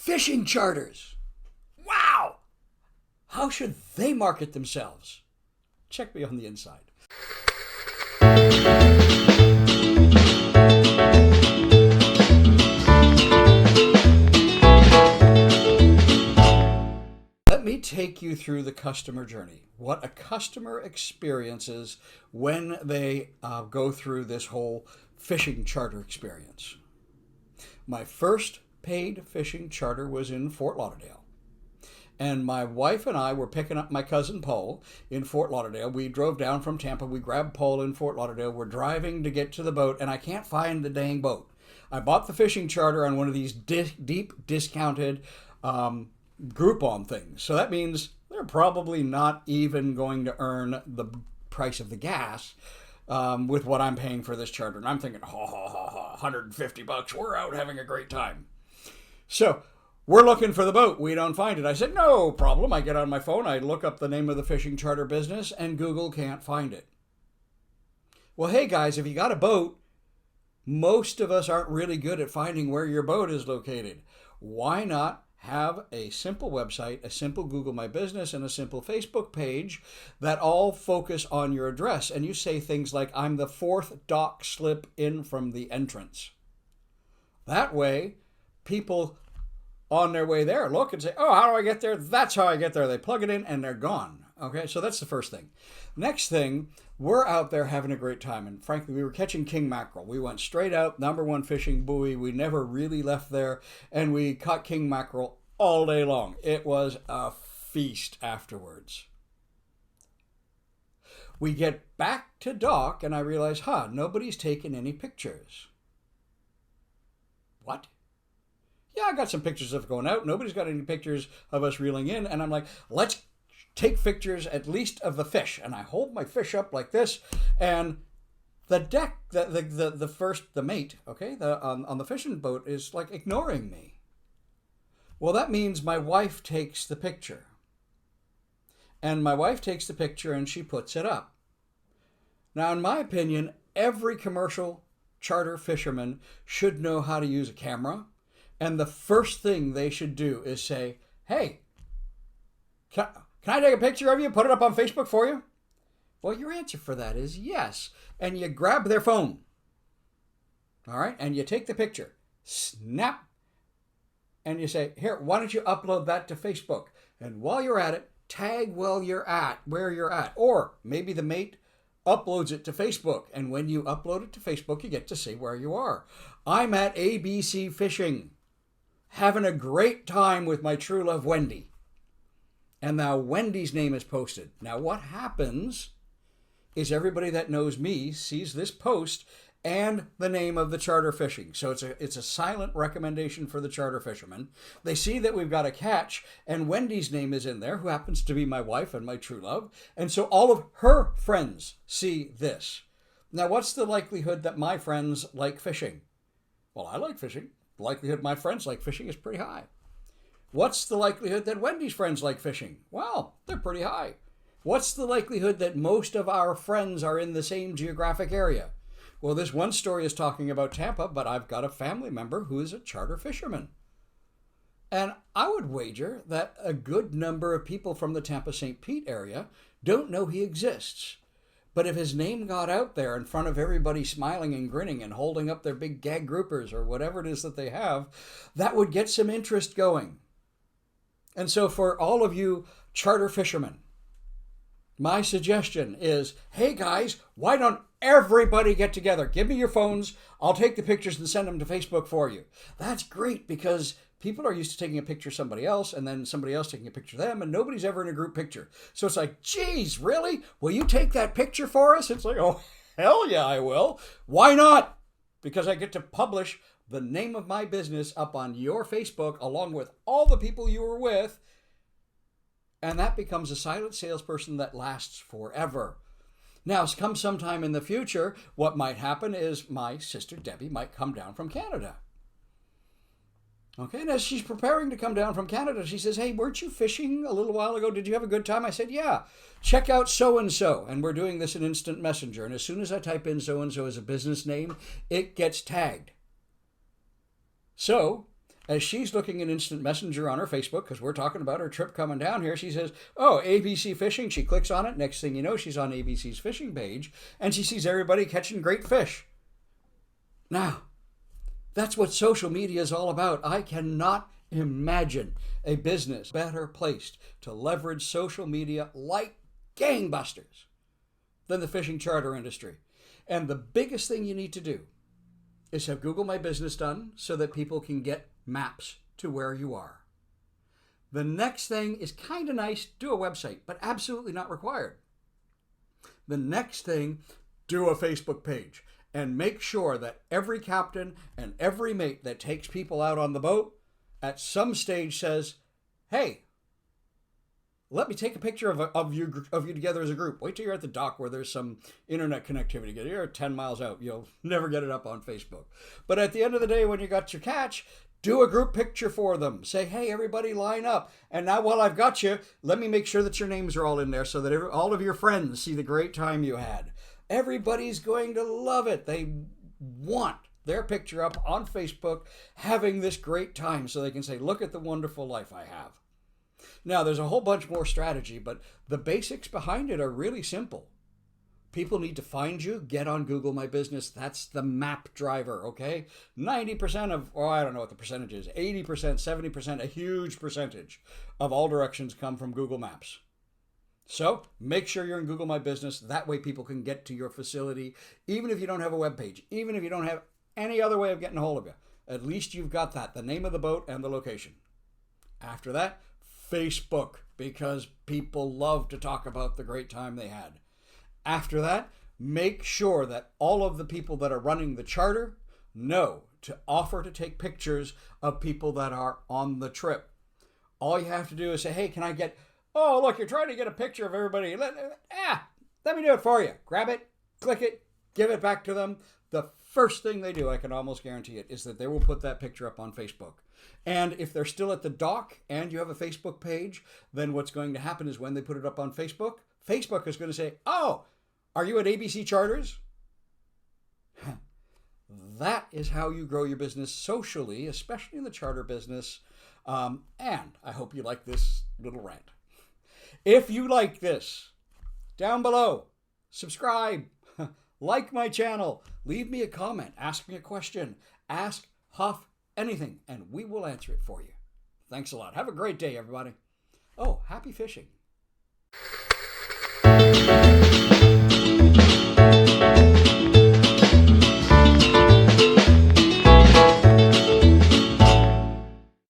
Fishing charters. Wow! How should they market themselves? Check me on the inside. Let me take you through the customer journey. What a customer experiences when they go through this whole fishing charter experience. My first paid fishing charter was in Fort Lauderdale. And my wife and I were picking up my cousin Paul in Fort Lauderdale. We drove down from Tampa. We grabbed Paul in Fort Lauderdale. We're driving to get to the boat, and I can't find the dang boat. I bought the fishing charter on one of these deep discounted Groupon things. So that means they're probably not even going to earn the price of the gas with what I'm paying for this charter. And I'm thinking, $150. We're out having a great time. So we're looking for the boat. We don't find it. I said, no problem. I get on my phone. I look up the name of the fishing charter business, and Google can't find it. Well, hey guys, if you got a boat, most of us aren't really good at finding where your boat is located. Why not have a simple website, a simple Google My Business, and a simple Facebook page that all focus on your address? And you say things like, I'm the 4th dock slip in from the entrance. That way, people on their way there look and say, oh, how do I get there? That's how I get there. They plug it in and they're gone. Okay, so that's the first thing. Next thing, we're out there having a great time. And frankly, we were catching king mackerel. We went straight out, #1 fishing buoy. We never really left there. And we caught king mackerel all day long. It was a feast afterwards. We get back to dock and I realize, nobody's taken any pictures. What? Yeah, I got some pictures of going out. Nobody's got any pictures of us reeling in. And I'm like, let's take pictures at least of the fish. And I hold my fish up like this. And the deck, the mate, okay, on the fishing boat is like ignoring me. Well, that means my wife takes the picture. And my wife takes the picture and she puts it up. Now, in my opinion, every commercial charter fisherman should know how to use a camera. And the first thing they should do is say, hey, can I take a picture of you, put it up on Facebook for you? Well, your answer for that is yes. And you grab their phone. All right, and you take the picture, snap, and you say, here, why don't you upload that to Facebook? And while you're at it, tag where you're at. Or maybe the mate uploads it to Facebook. And when you upload it to Facebook, you get to see where you are. I'm at ABC Fishing, having a great time with my true love, Wendy. And now Wendy's name is posted. Now what happens is everybody that knows me sees this post and the name of the charter fishing. So it's a silent recommendation for the charter fishermen. They see that we've got a catch and Wendy's name is in there, who happens to be my wife and my true love. And so all of her friends see this. Now what's the likelihood that my friends like fishing? Well, I like fishing. The likelihood my friends like fishing is pretty high. What's the likelihood that Wendy's friends like fishing? Well, they're pretty high. What's the likelihood that most of our friends are in the same geographic area? Well, this one story is talking about Tampa, but I've got a family member who is a charter fisherman. And I would wager that a good number of people from the Tampa-St. Pete area don't know he exists. But if his name got out there in front of everybody smiling and grinning and holding up their big gag groupers or whatever it is that they have, that would get some interest going. And so for all of you charter fishermen, my suggestion is, hey guys, why don't everybody get together? Give me your phones. I'll take the pictures and send them to Facebook for you. That's great because people are used to taking a picture of somebody else and then somebody else taking a picture of them and nobody's ever in a group picture. So it's like, geez, really? Will you take that picture for us? It's like, oh, hell yeah, I will. Why not? Because I get to publish the name of my business up on your Facebook along with all the people you were with. And that becomes a silent salesperson that lasts forever. Now, come sometime in the future, what might happen is my sister Debbie might come down from Canada. Okay, and as she's preparing to come down from Canada, she says, hey, weren't you fishing a little while ago? Did you have a good time? I said, yeah, check out so-and-so. And we're doing this in Instant Messenger. And as soon as I type in so-and-so as a business name, it gets tagged. So as she's looking at Instant Messenger on her Facebook, because we're talking about her trip coming down here, she says, oh, ABC Fishing. She clicks on it. Next thing you know, she's on ABC's fishing page, and she sees everybody catching great fish. Now, that's what social media is all about. I cannot imagine a business better placed to leverage social media like gangbusters than the fishing charter industry. And the biggest thing you need to do is have Google My Business done so that people can get maps to where you are. The next thing is kind of nice, do a website, but absolutely not required. The next thing, do a Facebook page and make sure that every captain and every mate that takes people out on the boat at some stage says, hey, let me take a picture of you together as a group. Wait till you're at the dock where there's some internet connectivity. You're 10 miles out. You'll never get it up on Facebook. But at the end of the day, when you got your catch, do a group picture for them. Say, hey, everybody line up. And now while I've got you, let me make sure that your names are all in there so that all of your friends see the great time you had. Everybody's going to love it. They want their picture up on Facebook having this great time so they can say, look at the wonderful life I have. Now, there's a whole bunch more strategy, but the basics behind it are really simple. People need to find you, get on Google My Business. That's the map driver, okay? 90% of, or I don't know what the percentage is, 80%, 70%, a huge percentage of all directions come from Google Maps. So make sure you're in Google My Business. That way people can get to your facility, even if you don't have a web page, even if you don't have any other way of getting a hold of you. At least you've got that, the name of the boat and the location. After that, Facebook, because people love to talk about the great time they had. After that, make sure that all of the people that are running the charter know to offer to take pictures of people that are on the trip. All you have to do is say, hey, can I get, oh, look, you're trying to get a picture of everybody. Let me do it for you. Grab it, click it, give it back to them. The first thing they do, I can almost guarantee it, is that they will put that picture up on Facebook. And if they're still at the dock and you have a Facebook page, then what's going to happen is when they put it up on Facebook, Facebook is going to say, oh, are you at ABC Charters? That is how you grow your business socially, especially in the charter business. And I hope you like this little rant. If you like this, down below, subscribe, like my channel, leave me a comment, ask me a question, ask Huff anything, and we will answer it for you. Thanks a lot. Have a great day, everybody. Oh, happy fishing.